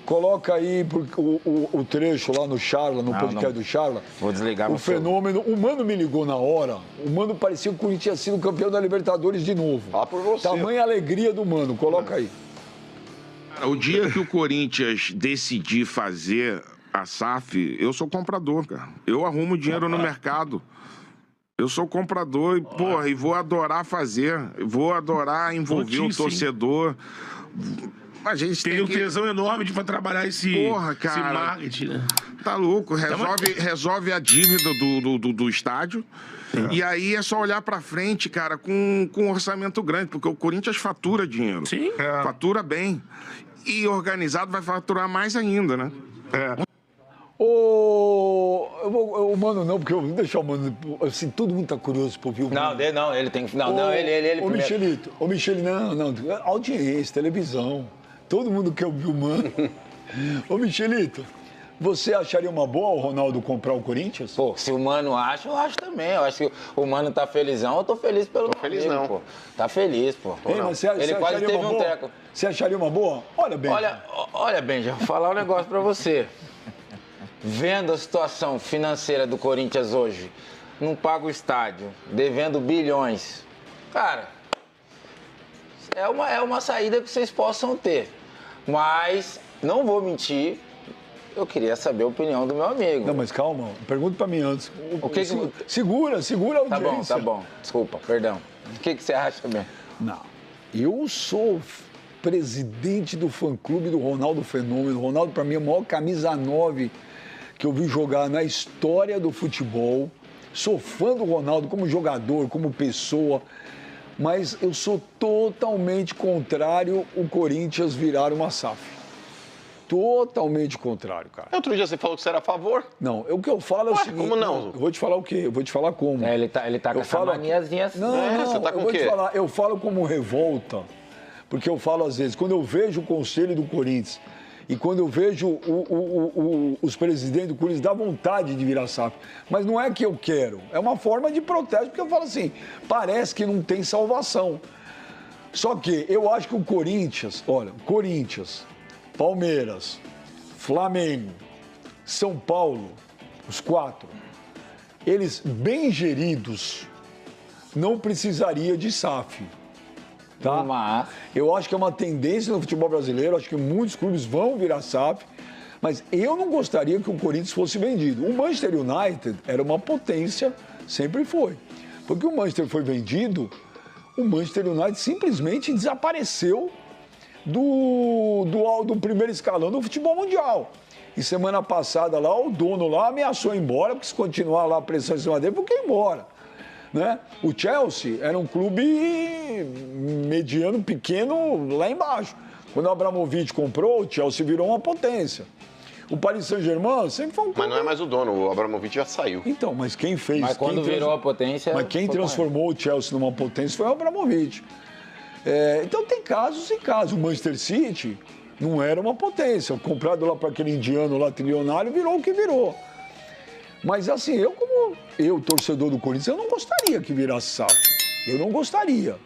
Coloca aí o trecho lá no Charla, no podcast do Charla. Vou desligar o fenômeno. O Mano me ligou na hora. O Mano parecia que o Corinthians tinha sido campeão da Libertadores de novo. Fala por você. Tamanha alegria do Mano. Coloca aí. Cara, o dia que o Corinthians decidir fazer a SAF, eu sou comprador, cara. Eu arrumo dinheiro no mercado. Eu sou comprador e, porra, e vou adorar fazer. Vou adorar envolver o torcedor. A gente tem um tesão enorme de trabalhar esse marketing, né? Tá louco. Resolve a dívida do estádio. E aí é só olhar pra frente, cara, com um orçamento grande, porque o Corinthians fatura dinheiro. Sim. Fatura bem. E organizado vai faturar mais ainda, né? O Mano não, porque eu vou deixar o Mano. Assim, todo mundo tá curioso pra ouvir o Mano. Não, ele tem que. Não, ele Ô, Michelito, não, audiência, televisão. Todo mundo quer ouvir o Mano. Ô, Michelito, você acharia uma boa o Ronaldo comprar o Corinthians? Pô, se o Mano acha, eu acho também. Eu acho que o Mano tá felizão, eu tô feliz pelo meu feliz amigo, não. Pô. Tá feliz, pô. Ei, mas ele quase teve um teco. Você acharia uma boa? Olha, Benja. Olha, Benja, vou falar um negócio pra você. Vendo a situação financeira do Corinthians hoje, não paga o estádio, devendo bilhões. Cara, é uma saída que vocês possam ter. Mas, não vou mentir, eu queria saber a opinião do meu amigo. Não, mas calma, pergunta pra mim antes. Segura a Tá audiência. bom. Desculpa, perdão. O que você acha mesmo? Não, eu sou presidente do fã-clube do Ronaldo Fenômeno. O Ronaldo, pra mim, é a maior camisa 9 que eu vi jogar na história do futebol. Sou fã do Ronaldo como jogador, como pessoa. Mas eu sou totalmente contrário o Corinthians virar uma SAF. Totalmente contrário, cara. Outro dia você falou que você era a favor. Não, o que eu falo é o seguinte... como não? Eu vou te falar o quê? Eu vou te falar como. Ele tá com essa maniazinha assim. Não, você tá com eu vou o quê? te falar. Eu falo como revolta, porque eu falo às vezes, quando eu vejo o conselho do Corinthians e quando eu vejo os presidentes do Corinthians, dá vontade de virar SAF. Mas não é que eu quero, é uma forma de protesto, porque eu falo assim, parece que não tem salvação. Só que eu acho que o Corinthians, Palmeiras, Flamengo, São Paulo, os 4, eles bem geridos não precisaria de SAF. Tá? Eu acho que é uma tendência no futebol brasileiro, acho que muitos clubes vão virar SAF, mas eu não gostaria que o Corinthians fosse vendido. O Manchester United era uma potência, sempre foi. Porque o Manchester foi vendido, o Manchester United simplesmente desapareceu do primeiro escalão do futebol mundial. E semana passada lá, o dono lá ameaçou ir embora, porque se continuar lá a pressão em cima dele, porque ia embora. Né? O Chelsea era um clube mediano, pequeno, lá embaixo. Quando o Abramovich comprou, o Chelsea virou uma potência. O Paris Saint-Germain sempre foi um clube... Mas não é mais o dono, o Abramovich já saiu. Então, mas quem fez... Mas quando virou a potência... Mas quem transformou o Chelsea numa potência foi o Abramovich. Então tem casos e casos. O Manchester City não era uma potência. Comprado lá para aquele indiano lá, trilionário, virou o que virou. Mas assim, eu, torcedor do Corinthians, eu não gostaria que virasse SAF. Eu não gostaria.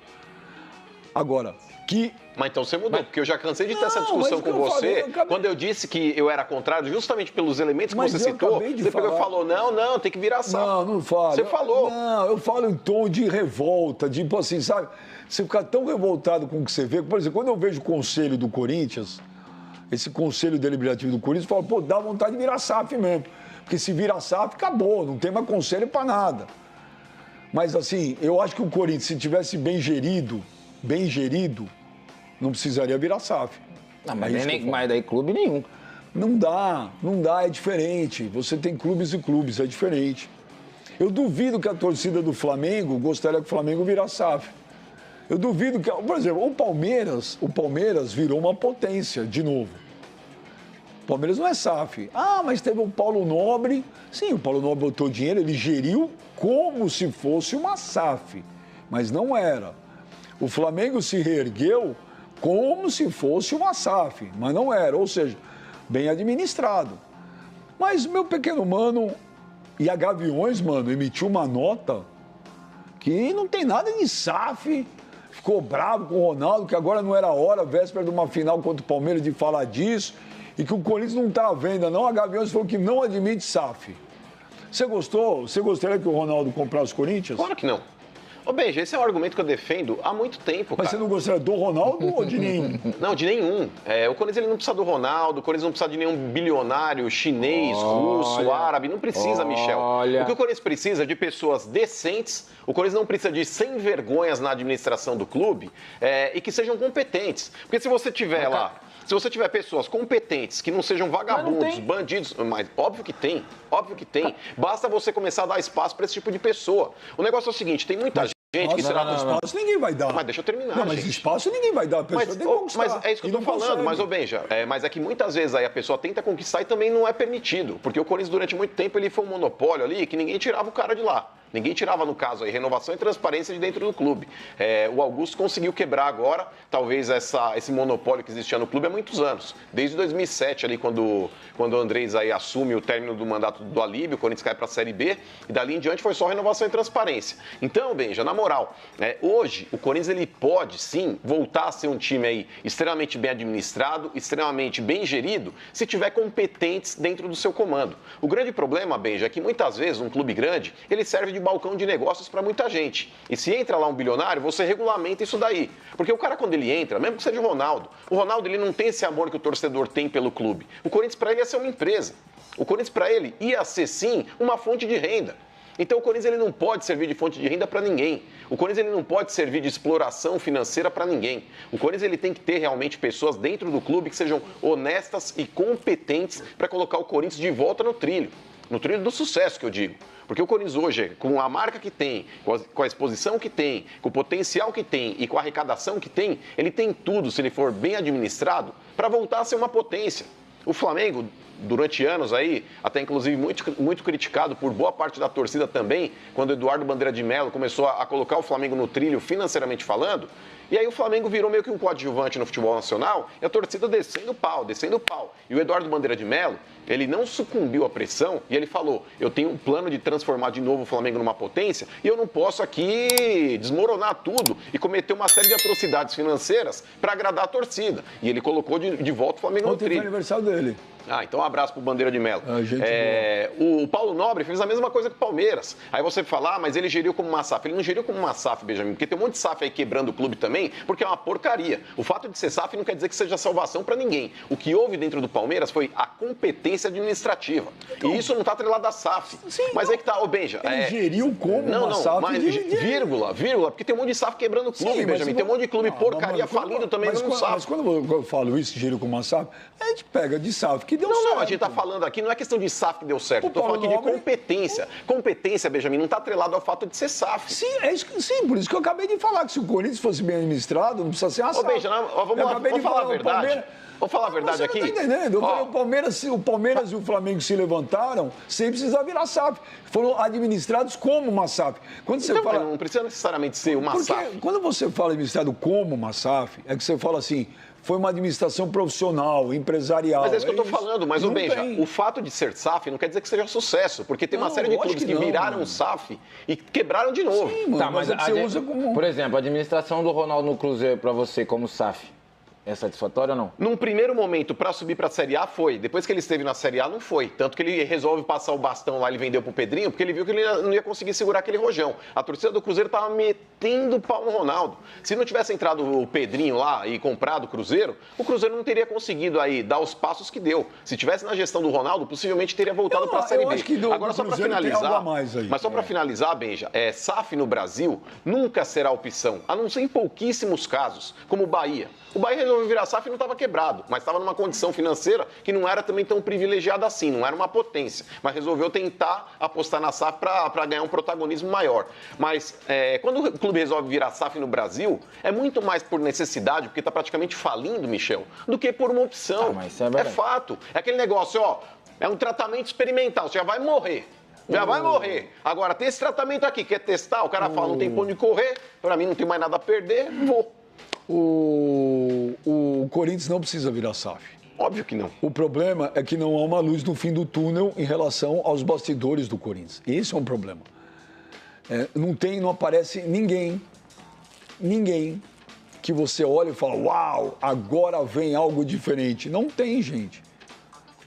Agora, que... Mas então você mudou, porque eu já cansei de ter essa discussão com você. Quando eu disse que eu era contrário, justamente pelos elementos que você citou, você pegou e falou, não, tem que virar SAF. Não falo. Você falou. Não, eu falo em tom de revolta, de, assim, sabe? Você ficar tão revoltado com o que você vê. Por exemplo, quando eu vejo o conselho do Corinthians, esse conselho deliberativo do Corinthians, eu falo, dá vontade de virar SAF mesmo. Porque se virar SAF, acabou, não tem mais conselho para nada. Mas assim, eu acho que o Corinthians, se tivesse bem gerido, não precisaria virar SAF. Não, mas daí clube nenhum. Não dá, é diferente. Você tem clubes e clubes, é diferente. Eu duvido que a torcida do Flamengo gostaria que o Flamengo virasse SAF. Eu duvido que, por exemplo, o Palmeiras virou uma potência de novo. O Palmeiras não é SAF. Mas teve o Paulo Nobre. Sim, o Paulo Nobre botou dinheiro, ele geriu como se fosse uma SAF, mas não era. O Flamengo se reergueu como se fosse uma SAF, mas não era, ou seja, bem administrado. Mas meu pequeno mano, e a Gaviões, mano, emitiu uma nota que não tem nada de SAF, ficou bravo com o Ronaldo, que agora não era a hora, véspera de uma final contra o Palmeiras, de falar disso. e que o Corinthians não está à venda, não. A Gaviões falou que não admite SAF. Você gostou? Você gostaria que o Ronaldo comprasse o Corinthians? Claro que não. Ô, Benja, esse é um argumento que eu defendo há muito tempo, Mas cara. você não gostaria do Ronaldo ou de nenhum? Não, de nenhum. O Corinthians ele não precisa do Ronaldo, o Corinthians não precisa de nenhum bilionário chinês, russo, árabe, não precisa, Michel. O que o Corinthians precisa é de pessoas decentes, o Corinthians não precisa de sem vergonhas na administração do clube e que sejam competentes. Porque se você tiver lá... Se você tiver pessoas competentes, que não sejam vagabundos, bandidos, mas óbvio que tem, Basta você começar a dar espaço para esse tipo de pessoa. O negócio é o seguinte, tem muita gente que será... Espaço ninguém vai dar. Mas deixa eu terminar, Não, mas gente. Espaço ninguém vai dar. A pessoa tem que conquistar. Mas é isso que eu tô falando, mas, ô Benja, mas é que muitas vezes aí a pessoa tenta conquistar e também não é permitido. Porque o Corinthians, durante muito tempo, ele foi um monopólio ali que ninguém tirava o cara de lá. Ninguém tirava, no caso aí, renovação e transparência de dentro do clube. O Augusto conseguiu quebrar agora, talvez, esse monopólio que existia no clube há muitos anos. Desde 2007, ali, quando o Andrés aí assume o término do mandato do Alíbio, o Corinthians cai para a Série B, e dali em diante foi só renovação e transparência. Então, Benja, na moral, hoje o Corinthians ele pode, sim, voltar a ser um time aí extremamente bem administrado, extremamente bem gerido, se tiver competentes dentro do seu comando. O grande problema, Benja, é que muitas vezes um clube grande, ele serve de balcão de negócios para muita gente. E se entra lá um bilionário, você regulamenta isso daí. Porque o cara, quando ele entra, mesmo que seja o Ronaldo ele não tem esse amor que o torcedor tem pelo clube. O Corinthians, para ele, ia ser uma empresa. O Corinthians, para ele, ia ser, sim, uma fonte de renda. Então, o Corinthians ele não pode servir de fonte de renda para ninguém. O Corinthians ele não pode servir de exploração financeira para ninguém. O Corinthians ele tem que ter realmente pessoas dentro do clube que sejam honestas e competentes para colocar o Corinthians de volta no trilho do sucesso, que eu digo. Porque o Corinthians hoje, com a marca que tem, com a exposição que tem, com o potencial que tem e com a arrecadação que tem, ele tem tudo, se ele for bem administrado, para voltar a ser uma potência. O Flamengo, durante anos aí, até inclusive muito criticado por boa parte da torcida também, quando o Eduardo Bandeira de Mello começou a colocar o Flamengo no trilho financeiramente falando, e aí o Flamengo virou meio que um coadjuvante no futebol nacional, e a torcida descendo o pau. E o Eduardo Bandeira de Mello, ele não sucumbiu à pressão, e ele falou, eu tenho um plano de transformar de novo o Flamengo numa potência, e eu não posso aqui desmoronar tudo e cometer uma série de atrocidades financeiras para agradar a torcida. E ele colocou de volta o Flamengo no trilho. Ontem foi aniversário dele. Então um abraço pro Bandeira de Mello. O Paulo Nobre fez a mesma coisa que o Palmeiras. Aí você fala, mas ele geriu como uma SAF. Ele não geriu como uma SAF, Benjamin, porque tem um monte de SAF aí quebrando o clube também, porque é uma porcaria. O fato de ser SAF não quer dizer que seja salvação para ninguém. O que houve dentro do Palmeiras foi a competência administrativa. Então, e isso não tá atrelado à SAF. Sim, mas aí que tá, Benja. Ele geriu como uma SAF. Mas vírgula, porque tem um monte de SAF quebrando o clube, sim, Benjamin. Tem um monte de clube porcaria falindo também no SAF. Mas quando eu falo isso, geriu como uma SAF, a gente pega de SAF que deu certo. Não, a gente tá falando aqui, não é questão de SAF que deu certo, eu tô falando aqui de competência. Competência, Benjamin, não tá atrelado ao fato de ser SAF. Sim, por isso que eu acabei de falar, que se o Corinthians fosse bem administrado, não precisa ser uma SAF. Benjamin, vamos falar a verdade. Vamos falar a verdade aqui? Você não tá entendendo. Eu falei, o Palmeiras e o Flamengo se levantaram sem precisar virar SAF. Foram administrados como uma SAF. Quando você fala... não precisa necessariamente ser uma SAF. Porque quando você fala administrado como uma SAF, é que você fala assim... Foi uma administração profissional, empresarial. Mas é isso que eu estou falando. Mas, Benja, o fato de ser SAF não quer dizer que seja sucesso. Porque tem uma série de clubes que viraram SAF e quebraram de novo. Sim, mano, mas você usa como... Por exemplo, a administração do Ronaldo no Cruzeiro para você como SAF. É satisfatório ou não? Num primeiro momento, para subir para a Série A, foi. Depois que ele esteve na Série A, não foi. Tanto que ele resolve passar o bastão lá, ele vendeu pro Pedrinho, porque ele viu que ele não ia conseguir segurar aquele rojão. A torcida do Cruzeiro estava metendo o pau no Ronaldo. Se não tivesse entrado o Pedrinho lá e comprado o Cruzeiro não teria conseguido aí dar os passos que deu. Se tivesse na gestão do Ronaldo, possivelmente teria voltado para a Série B. Agora, só para finalizar, mas só para finalizar, Benja, SAF no Brasil nunca será opção, a não ser em pouquíssimos casos, como o Bahia. O Bahia resolveu virar SAF e não estava quebrado, mas estava numa condição financeira que não era também tão privilegiada assim, não era uma potência, mas resolveu tentar apostar na SAF para ganhar um protagonismo maior. Mas quando o clube resolve virar SAF no Brasil, é muito mais por necessidade, porque está praticamente falindo, Michel, do que por uma opção. É fato. É aquele negócio, é um tratamento experimental, você já vai morrer. Vai morrer. Agora, tem esse tratamento aqui, quer testar? O cara fala, não tem pra onde correr, para mim não tem mais nada a perder, vou. O Corinthians não precisa virar SAF. Óbvio que não. O problema é que não há uma luz no fim do túnel em relação aos bastidores do Corinthians. Esse é um problema. Não aparece ninguém que você olha e fala, uau, agora vem algo diferente. Não tem, gente.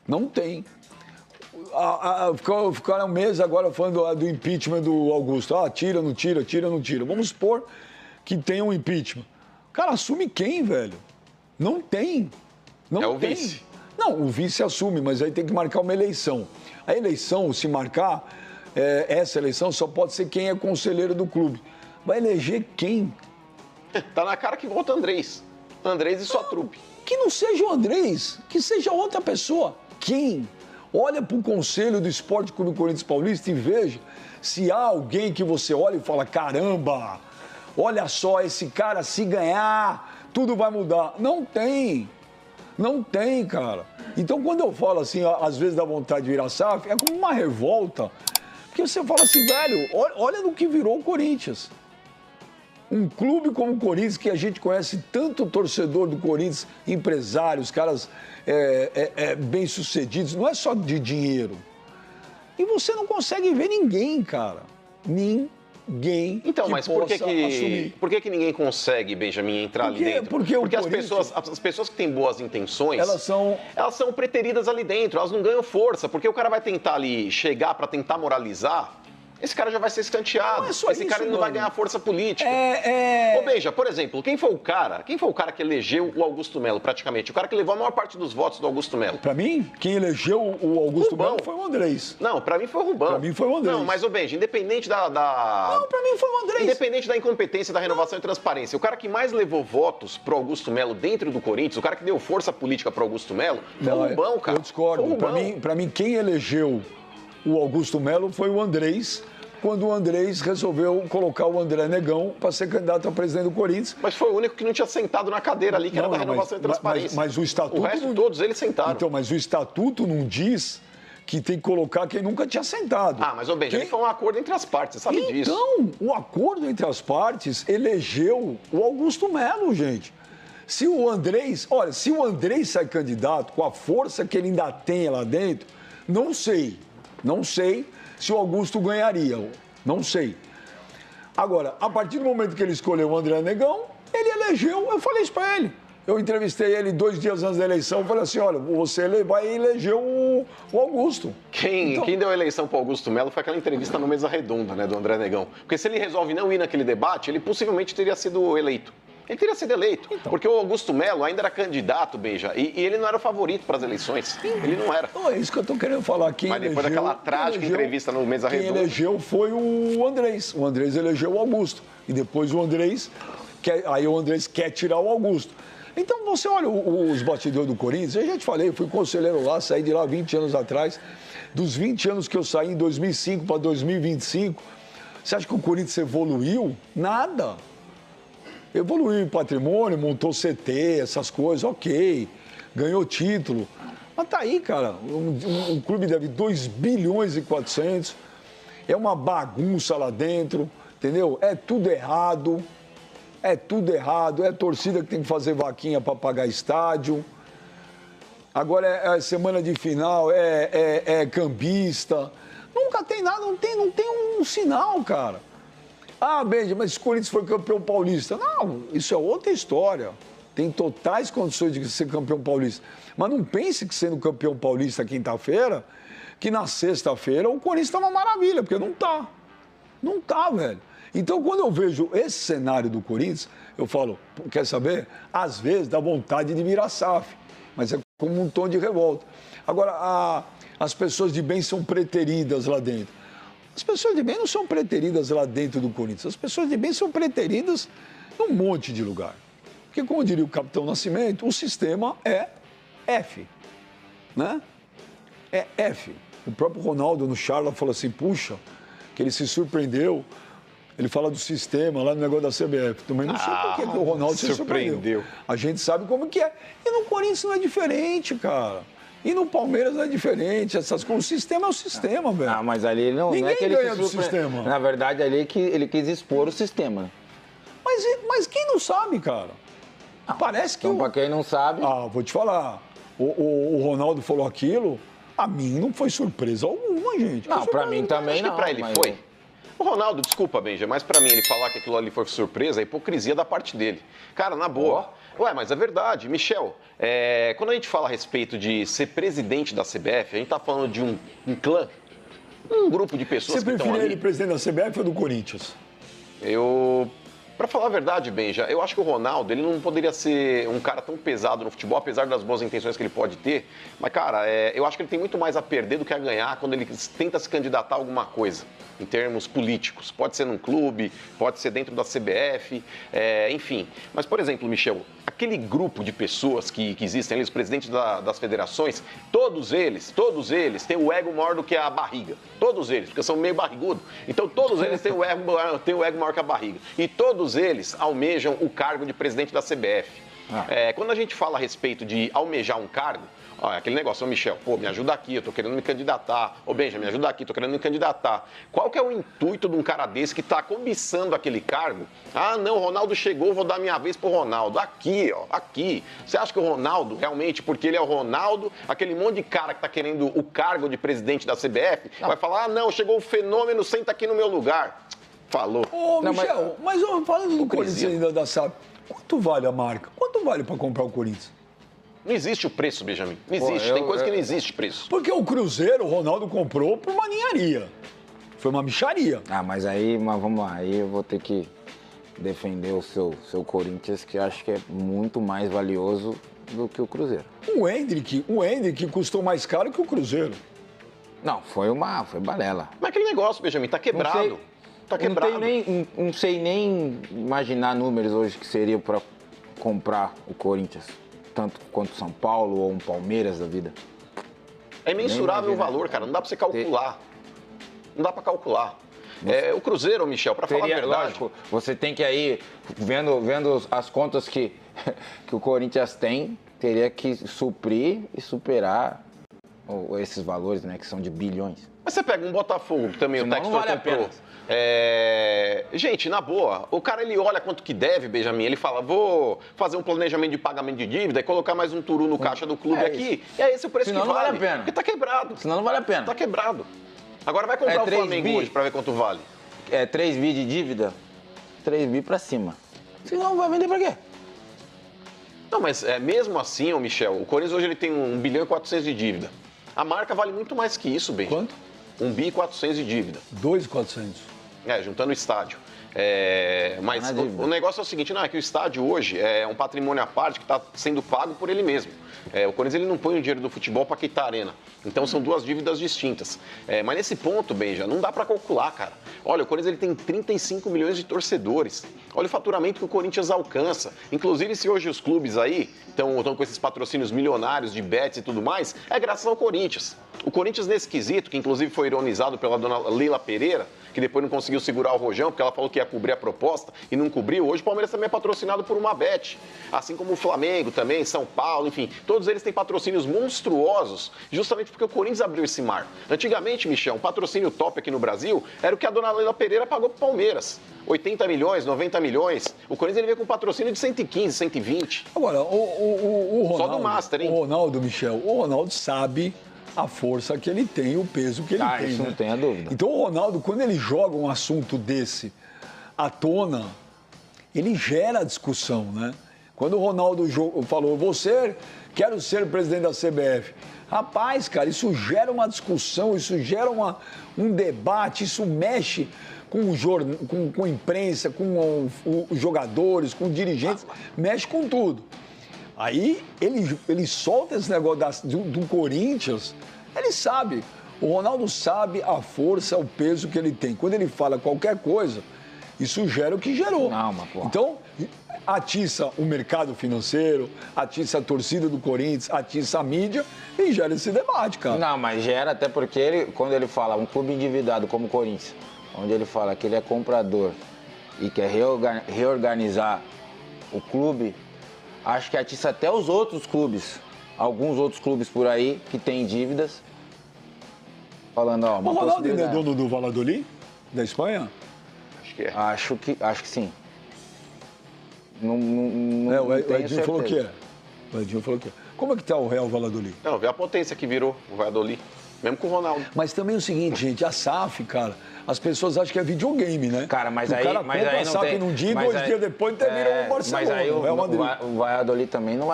Não tem. Ficaram um mês agora falando do impeachment do Augusto. Tira, não tira, tira, não tira. Vamos supor que tenha um impeachment. Cara, assume quem, velho? Não tem. Não o tem. vice. Não, o vice assume, mas aí tem que marcar uma eleição. A eleição, se marcar, essa eleição só pode ser quem é conselheiro do clube. Vai eleger quem? Tá na cara que volta Andrés. Andrés e sua trupe. Que não seja o Andrés, que seja outra pessoa. Quem? Olha para o Conselho do Esporte Clube Corinthians Paulista e veja se há alguém que você olha e fala, caramba, olha só, esse cara, se ganhar, tudo vai mudar. Não tem. Não tem, cara. Então, quando eu falo assim, às vezes dá vontade de virar SAF, é como uma revolta. Porque você fala assim, velho, olha no que virou o Corinthians. Um clube como o Corinthians, que a gente conhece tanto torcedor do Corinthians, empresários, caras bem-sucedidos, não é só de dinheiro. E você não consegue ver ninguém, cara. Ninguém. Então, que mas possa assumir. por que ninguém consegue, Benjamin, entrar ali dentro? Porque as pessoas que têm boas intenções, elas são preteridas ali dentro, elas não ganham força, porque o cara vai tentar ali chegar para tentar moralizar. Esse cara já vai ser escanteado. Esse cara não vai ganhar força política. Ô, Benja, por exemplo, quem foi o cara que elegeu o Augusto Melo, praticamente? O cara que levou a maior parte dos votos do Augusto Melo. Pra mim, quem elegeu o Augusto Melo foi o Andrés. Não, pra mim foi o Rubão. Pra mim foi o Andrés. Não, mas, ô, Benja, independente da... Não, pra mim foi o Andrés. Independente da incompetência, da renovação e transparência, o cara que mais levou votos pro Augusto Melo dentro do Corinthians, o cara que deu força política pro Augusto Melo, foi o Rubão, cara. Eu discordo. Pra mim, quem elegeu o Augusto Melo foi o Andrés, quando o Andrés resolveu colocar o André Negão para ser candidato a presidente do Corinthians. Mas foi o único que não tinha sentado na cadeira ali, que era da renovação e transparência. Mas o estatuto... O resto, todos eles sentaram. Então, mas o estatuto não diz que tem que colocar quem nunca tinha sentado. Mas, ô Benjamin, foi um acordo entre as partes, você sabe disso. Então, o acordo entre as partes elegeu o Augusto Melo, gente. Se o Andrés sai candidato com a força que ele ainda tem lá dentro, não sei se o Augusto ganharia, não sei. Agora, a partir do momento que ele escolheu o André Negão, ele elegeu, eu falei isso para ele. Eu entrevistei ele 2 dias antes da eleição, falei assim, olha, você vai eleger o Augusto. Quem deu a eleição para o Augusto Melo foi aquela entrevista no Mesa Redonda, né, do André Negão. Porque se ele resolve não ir naquele debate, ele possivelmente teria sido eleito. Ele teria sido eleito, porque o Augusto Melo ainda era candidato, Beija, e ele não era o favorito para as eleições. Ele não era. É isso que eu estou querendo falar. Mas depois daquela trágica entrevista no Mesa Redonda... Quem elegeu foi o Andrés. O Andrés elegeu o Augusto. E depois o Andrés quer tirar o Augusto. Então, você olha os bastidores do Corinthians, eu já te falei, eu fui conselheiro lá, saí de lá 20 anos atrás. Dos 20 anos que eu saí em 2005 para 2025, você acha que o Corinthians evoluiu? Nada. Evoluiu em patrimônio, montou CT, essas coisas, ok. Ganhou título. Mas tá aí, cara. Um clube deve 2 bilhões e 400. É uma bagunça lá dentro, entendeu? É tudo errado. É tudo errado. É a torcida que tem que fazer vaquinha para pagar estádio. Agora é semana de final, é cambista. Nunca tem nada, não tem um sinal, cara. Benja, mas o Corinthians foi campeão paulista. Não, isso é outra história. Tem totais condições de ser campeão paulista. Mas não pense que sendo campeão paulista quinta-feira, que na sexta-feira o Corinthians está uma maravilha, porque não tá. Não tá, velho. Então, quando eu vejo esse cenário do Corinthians, eu falo, quer saber? Às vezes dá vontade de virar SAF, mas é como um tom de revolta. Agora, as pessoas de bem são preteridas lá dentro. As pessoas de bem não são preteridas lá dentro do Corinthians. As pessoas de bem são preteridas num monte de lugar. Porque, como diria o Capitão Nascimento, o sistema é F, né? É F. O próprio Ronaldo no Charla falou assim, puxa, que ele se surpreendeu. Ele fala do sistema lá no negócio da CBF. Também não sei por que o Ronaldo se surpreendeu. A gente sabe como que é. E no Corinthians não é diferente, cara. E no Palmeiras não é diferente, essas coisas. O sistema é o sistema, velho. Mas ali ele não Ninguém é que ele ganha do sistema. Na verdade, ali ele quis expor o sistema. Mas quem não sabe, cara? Parece que... Então, pra quem não sabe... vou te falar. O Ronaldo falou aquilo, a mim não foi surpresa alguma, gente. Não, pra mim também não. Pra ele foi. O Ronaldo, desculpa, Benja, mas pra mim ele falar que aquilo ali foi surpresa é hipocrisia da parte dele. Cara, na boa. Ué, mas é verdade. Michel, quando a gente fala a respeito de ser presidente da CBF, a gente tá falando de um clã, um grupo de pessoas que estão ali. Você preferia ele presidente da CBF ou do Corinthians? Pra falar a verdade, Benja, eu acho que o Ronaldo, ele não poderia ser um cara tão pesado no futebol, apesar das boas intenções que ele pode ter. Mas, cara, eu acho que ele tem muito mais a perder do que a ganhar quando ele tenta se candidatar a alguma coisa, em termos políticos. Pode ser num clube, pode ser dentro da CBF, enfim. Mas, por exemplo, Michel, aquele grupo de pessoas que existem ali, os presidentes das federações, todos eles têm o ego maior do que a barriga. Todos eles, porque são meio barrigudos. Então, todos eles têm o ego maior que a barriga. E todos eles almejam o cargo de presidente da CBF. Quando a gente fala a respeito de almejar um cargo, aquele negócio, Michel, pô, me ajuda aqui, eu tô querendo me candidatar. Ô, Benja, me ajuda aqui, tô querendo me candidatar. Qual que é o intuito de um cara desse que tá cobiçando aquele cargo? Ah, não, o Ronaldo chegou, vou dar minha vez pro Ronaldo. Aqui, ó, aqui. Você acha que o Ronaldo, realmente, porque ele é o Ronaldo, aquele monte de cara que tá querendo o cargo de presidente da CBF, vai falar, não, chegou o fenômeno, senta aqui no meu lugar. Falou. Ô, Michel, mas falando do Corinthians ainda da SAP, quanto vale a marca? Quanto vale para comprar o Corinthians? Não existe o preço, Benjamin. Não existe. Tem coisa que não existe preço. Porque o Cruzeiro, o Ronaldo comprou por uma ninharia. Foi uma micharia. Mas vamos lá, aí eu vou ter que defender o seu Corinthians, que eu acho que é muito mais valioso do que o Cruzeiro. O Hendrick custou mais caro que o Cruzeiro. Não, foi balela. Mas aquele negócio, Benjamin, tá quebrado. Tá quebrado. Não sei nem imaginar números hoje que seriam para comprar o Corinthians, tanto quanto São Paulo ou um Palmeiras da vida. É imensurável o valor, cara. Não dá pra você calcular. Não dá pra calcular. O Cruzeiro, Michel, pra falar a verdade... Lógico, você tem que aí, vendo as contas que o Corinthians tem, teria que suprir e superar esses valores, né, que são de bilhões. Mas você pega um Botafogo, que também Senão o Textor comprou. Gente, na boa, o cara ele olha quanto que deve, Benjamin, ele fala, vou fazer um planejamento de pagamento de dívida e colocar mais um turu no caixa do clube aqui, e é esse o preço Senão que não vale. Vale a pena. Porque tá quebrado. Senão não vale a pena. Tá quebrado. Agora vai comprar o Flamengo hoje pra ver quanto vale. 3 bi de dívida, 3 bi pra cima. Senão vai vender pra quê? Não, mas mesmo assim, Michel, o Corinthians hoje ele tem 1 bilhão e 400 de dívida. A marca vale muito mais que isso, Benjamin. Quanto? 1 bi e 400 de dívida. 2.400. Juntando o estádio. Mas o negócio é o seguinte, é que o estádio hoje é um patrimônio à parte que está sendo pago por ele mesmo. O Corinthians ele não põe o dinheiro do futebol para quitar a arena. Então são duas dívidas distintas. Mas nesse ponto, Benja, não dá para calcular, cara. Olha, o Corinthians ele tem 35 milhões de torcedores. Olha o faturamento que o Corinthians alcança. Inclusive, se hoje os clubes aí estão com esses patrocínios milionários de bets e tudo mais, é graças ao Corinthians. O Corinthians nesse quesito, que inclusive foi ironizado pela dona Leila Pereira, que depois não conseguiu segurar o rojão, porque ela falou que ia cobrir a proposta e não cobriu. Hoje o Palmeiras também é patrocinado por uma bet, assim como o Flamengo também, São Paulo, enfim. Todos eles têm patrocínios monstruosos, justamente porque o Corinthians abriu esse mar. Antigamente, Michel, um patrocínio top aqui no Brasil era o que a dona Leila Pereira pagou pro Palmeiras. 80 milhões, 90 milhões. O Corinthians ele veio com um patrocínio de 115, 120. Agora, o Ronaldo... Só do Master, hein? O Ronaldo, Michel, o Ronaldo sabe a força que ele tem, o peso que ele tem. Isso né? não tenha dúvida. Então o Ronaldo, quando ele joga um assunto desse à tona, ele gera discussão, né? Quando o Ronaldo falou, quero ser presidente da CBF. Rapaz, cara, isso gera uma discussão, isso gera um debate, isso mexe com a imprensa, com os jogadores, com os dirigentes, mexe com tudo. Aí ele solta esse negócio do Corinthians, ele sabe, o Ronaldo sabe a força, o peso que ele tem. Quando ele fala qualquer coisa, isso gera o que gerou. Não, mas, pô. Então, atiça o mercado financeiro, atiça a torcida do Corinthians, atiça a mídia e gera esse debate, cara. Não, mas gera até porque quando ele fala um clube endividado como o Corinthians, onde ele fala que ele é comprador e quer reorganizar o clube, acho que atiça até os outros clubes, alguns outros clubes por aí que têm dívidas, falando, ó, uma o Ronaldo ainda é possibilidade. dono do Valladolid, da Espanha? Acho que é. Acho que sim. Não O tenho Edinho falou que certeza. é. O Edinho falou que é. Como é que tá o Real Valladolid? Não, vê a potência que virou o Valladolid. Mesmo com o Ronaldo. Mas também é o seguinte, gente, a SAF, cara, as pessoas acham que é videogame, né? Cara, mas o aí... cara mas compra aí a não SAF tem, num dia e 2 dias depois termina o Barcelona. Mas aí Real Madrid. o Valladolid também não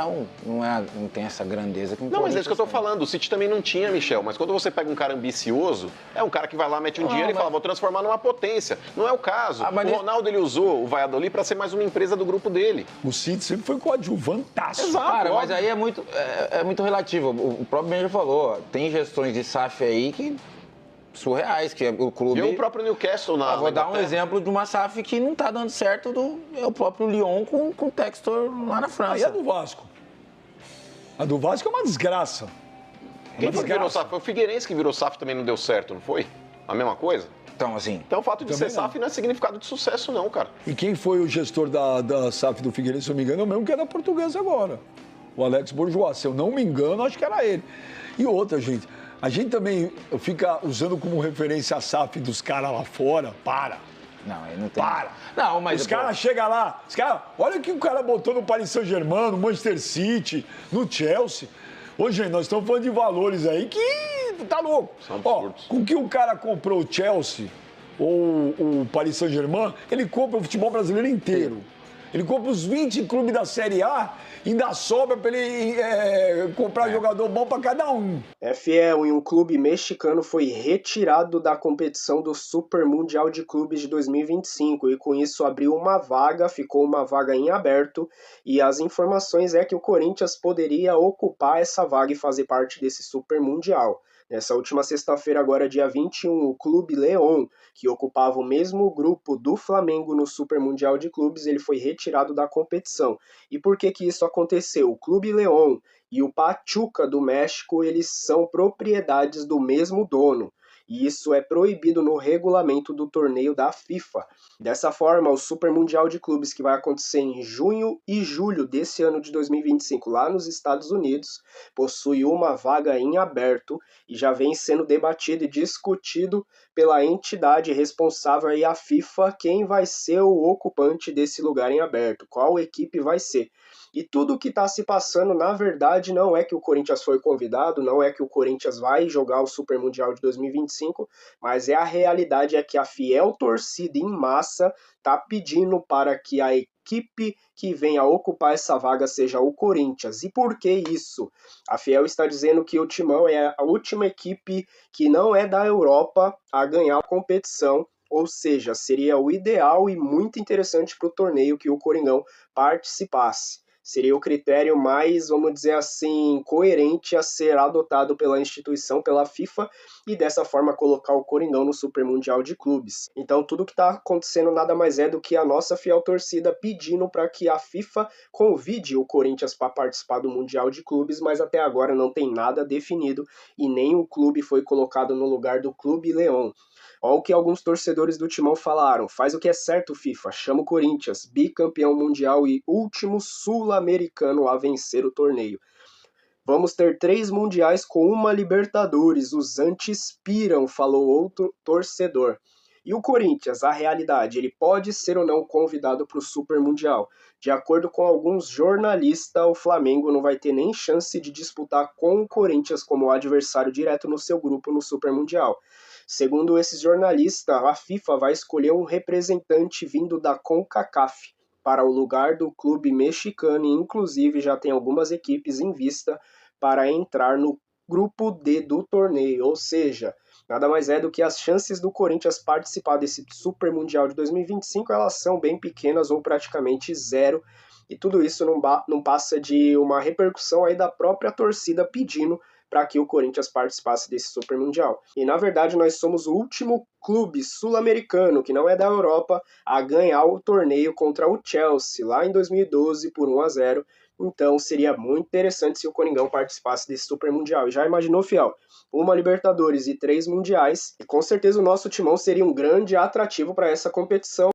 tem essa grandeza que Não, mas é isso que eu tô falando. O City também não tinha, Michel. Mas quando você pega um cara ambicioso, é um cara que vai lá, mete um dinheiro e fala, vou transformar numa potência. Não é o caso. O Ronaldo, ele usou o Valladolid para ser mais uma empresa do grupo dele. O City sempre foi coadjuvantaço. Exato. Cara, mas aí é muito relativo. O próprio Benja falou, tem gestões de SAF aí que surreais, que o clube... E o próprio Newcastle na Vou dar um exemplo de uma SAF que não tá dando certo, é o próprio Lyon com o Textor lá na França. Aí a do Vasco. A do Vasco é uma desgraça. Quem foi que virou SAF? Foi o Figueirense que virou SAF também não deu certo, não foi? A mesma coisa? Então, assim... Então o fato de Também ser SAF não é significado de sucesso, não, cara. E quem foi o gestor da SAF do Figueirense, se eu não me engano, é o mesmo que é da Portuguesa agora. O Alex Bourgeois. Se eu não me engano, acho que era ele. E outra, gente, a gente também fica usando como referência a SAF dos caras lá fora. Para. Não, aí não tem... Para. Não, mas... Os caras chegam lá, olha o que o cara botou no Paris Saint-Germain, no Manchester City, no Chelsea. Ô, gente, nós estamos falando de valores aí que tá louco. São Ó, absurdos. com que o cara comprou o Chelsea ou o Paris Saint-Germain, ele compra o futebol brasileiro inteiro. Ele compra os 20 clubes da Série A e ainda sobra para ele comprar jogador bom para cada um. É fiel, e um clube mexicano foi retirado da competição do Super Mundial de Clubes de 2025 e com isso abriu uma vaga, ficou uma vaga em aberto e as informações é que o Corinthians poderia ocupar essa vaga e fazer parte desse Super Mundial. Nessa última sexta-feira, agora dia 21, o Clube León, que ocupava o mesmo grupo do Flamengo no Super Mundial de Clubes, ele foi retirado da competição. E por que isso aconteceu? O Clube León e o Pachuca do México, eles são propriedades do mesmo dono. E isso é proibido no regulamento do torneio da FIFA. Dessa forma, o Super Mundial de Clubes, que vai acontecer em junho e julho desse ano de 2025, lá nos Estados Unidos, possui uma vaga em aberto e já vem sendo debatido e discutido pela entidade responsável aí, a FIFA, quem vai ser o ocupante desse lugar em aberto, qual equipe vai ser. E tudo o que está se passando, na verdade, não é que o Corinthians foi convidado, não é que o Corinthians vai jogar o Super Mundial de 2025, mas a realidade é que a fiel torcida em massa está pedindo para que a equipe que venha ocupar essa vaga seja o Corinthians. E por que isso? A Fiel está dizendo que o Timão é a última equipe que não é da Europa a ganhar a competição, ou seja, seria o ideal e muito interessante para o torneio que o Coringão participasse. Seria o critério mais, vamos dizer assim, coerente a ser adotado pela instituição, pela FIFA, e dessa forma colocar o Coringão no Super Mundial de Clubes. Então tudo que está acontecendo nada mais é do que a nossa fiel torcida pedindo para que a FIFA convide o Corinthians para participar do Mundial de Clubes, mas até agora não tem nada definido e nem o clube foi colocado no lugar do Clube León. Olha o que alguns torcedores do Timão falaram: faz o que é certo, FIFA, chama o Corinthians, bicampeão mundial e último sul-americano a vencer o torneio. Vamos ter 3 mundiais com uma Libertadores, os antes piram, falou outro torcedor. E o Corinthians, a realidade, ele pode ser ou não convidado para o Super Mundial. De acordo com alguns jornalistas, o Flamengo não vai ter nem chance de disputar com o Corinthians como adversário direto no seu grupo no Super Mundial. Segundo esses jornalistas, a FIFA vai escolher um representante vindo da CONCACAF para o lugar do clube mexicano e inclusive já tem algumas equipes em vista para entrar no grupo D do torneio, ou seja, nada mais é do que as chances do Corinthians participar desse Super Mundial de 2025, elas são bem pequenas ou praticamente zero, e tudo isso não passa de uma repercussão aí da própria torcida pedindo para que o Corinthians participasse desse Super Mundial. E na verdade nós somos o último clube sul-americano, que não é da Europa, a ganhar o torneio contra o Chelsea, lá em 2012 por 1-0. Então seria muito interessante se o Coringão participasse desse Super Mundial. E já imaginou, fiel? Uma Libertadores e 3 Mundiais, e com certeza o nosso timão seria um grande atrativo para essa competição.